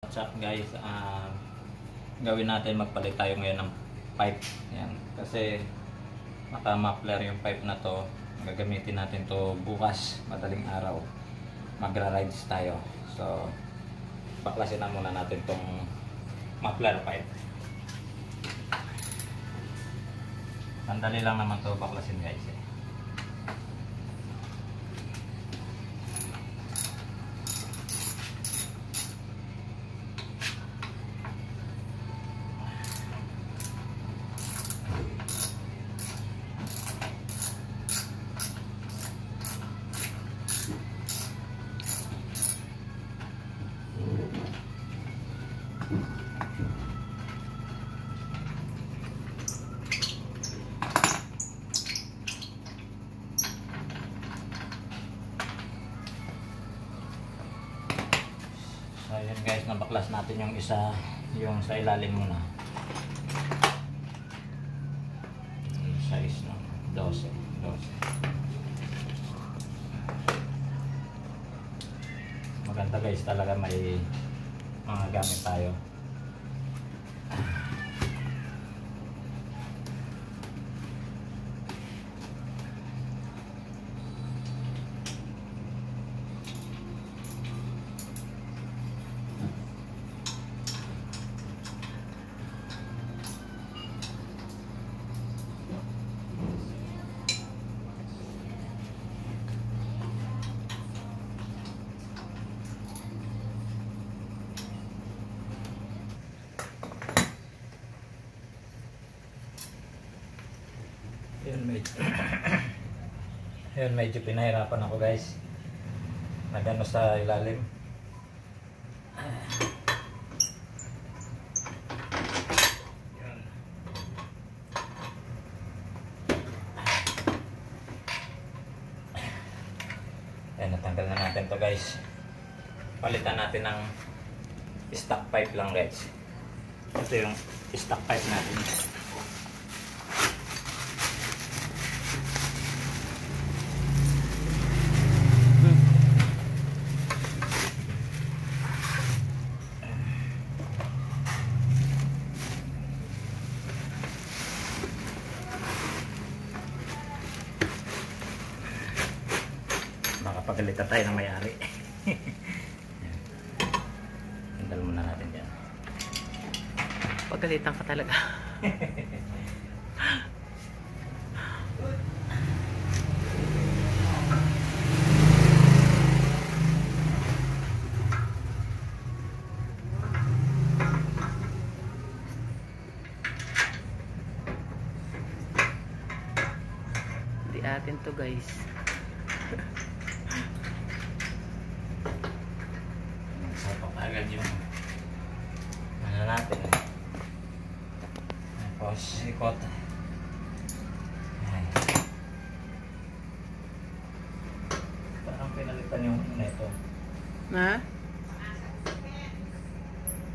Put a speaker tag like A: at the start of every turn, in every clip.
A: What's up guys, gawin natin magpalit tayo ngayon ng pipe. Ayan. Kasi naka-muffler yung pipe na to. Gagamitin natin to bukas, madaling araw. Magra-rides tayo. So baklasin na muna natin tong muffler pipe. Sandali lang naman to baklasin guys eh. Ayan guys, nabaklas natin yung isa, yung sa ilalim muna. Yung size no, 12. Maganda guys, talaga may mga gamit tayo. Yun, medyo pinahirapan ako guys. Nagano sa ilalim. Yun. Ayan, natanggal na natin to guys. Palitan natin ng stock pipe lang guys. Ito yung stock pipe natin. Pagalitan tayo ng may-ari. Sandal muna natin dyan.
B: Pagalitan ka talaga. Di atin to guys.
A: Agad yung ano natin. Tapos ikot. Parang pinalitan yung neto.
B: Ha?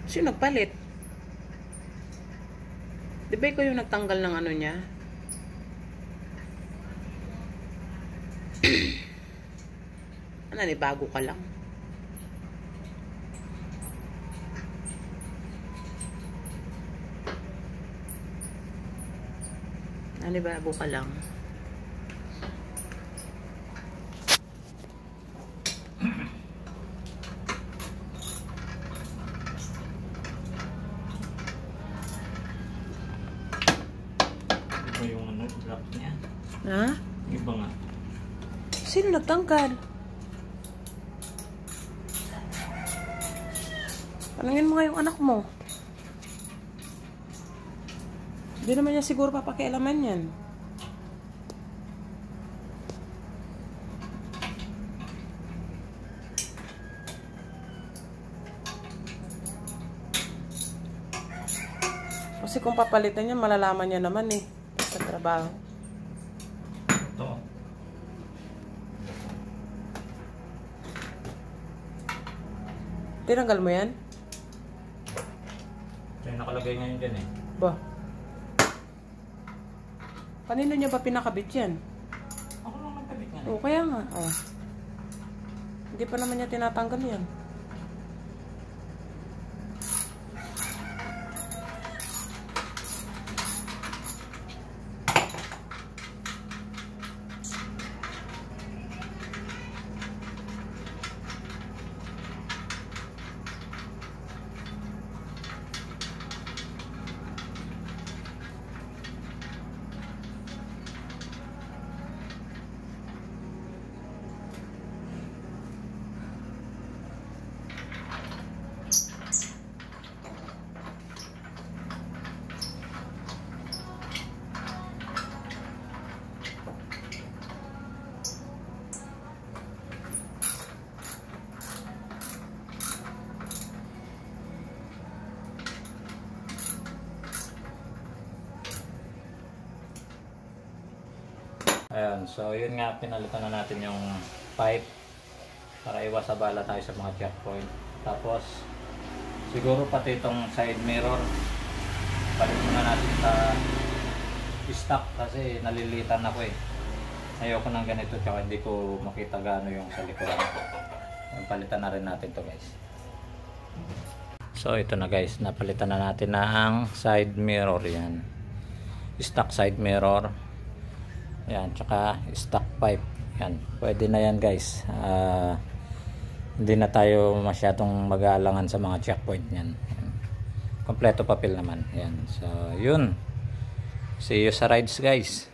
B: Sino nagpalit? Di ba ikaw yung nagtanggal ng ano niya? Ano, ni bago ka lang? Ano ba, buka lang.
A: Ito yung ano, drop niya.
B: Ha?
A: Iba nga.
B: Sino nagtanggal? Tanungin mo nga yung anak mo. Hindi naman niya siguro papakialaman yan. Kasi kung papalitan niya, malalaman niya naman eh. Sa trabaho.
A: Ito.
B: Tinanggal mo yan?
A: Ito yung nakalagay ngayon dyan eh.
B: Ba? Kanino niya ba pinakabit yan?
A: Ako lang nagkabit nga.
B: Oo, kaya nga. Oh. Hindi pa naman niya tinatanggal yan.
A: Ayan, so yun nga, pinalitan na natin yung pipe para iwas abala tayo sa mga checkpoint. Tapos siguro pati itong side mirror palit muna natin sa stock kasi nalilitan ako eh. Ayoko ng ganito tsaka hindi ko makita gaano yung sa likuran. Palitan na rin natin to guys. So ito na guys, napalitan na natin na ang side mirror yan. Stock side mirror. Yan, tsaka stock pipe. Yan, pwede na yan guys. Hindi na tayo masyadong mag-aalangan sa mga checkpoint niyan. Kompleto papel naman. Yan. So, yun. See you sa rides guys.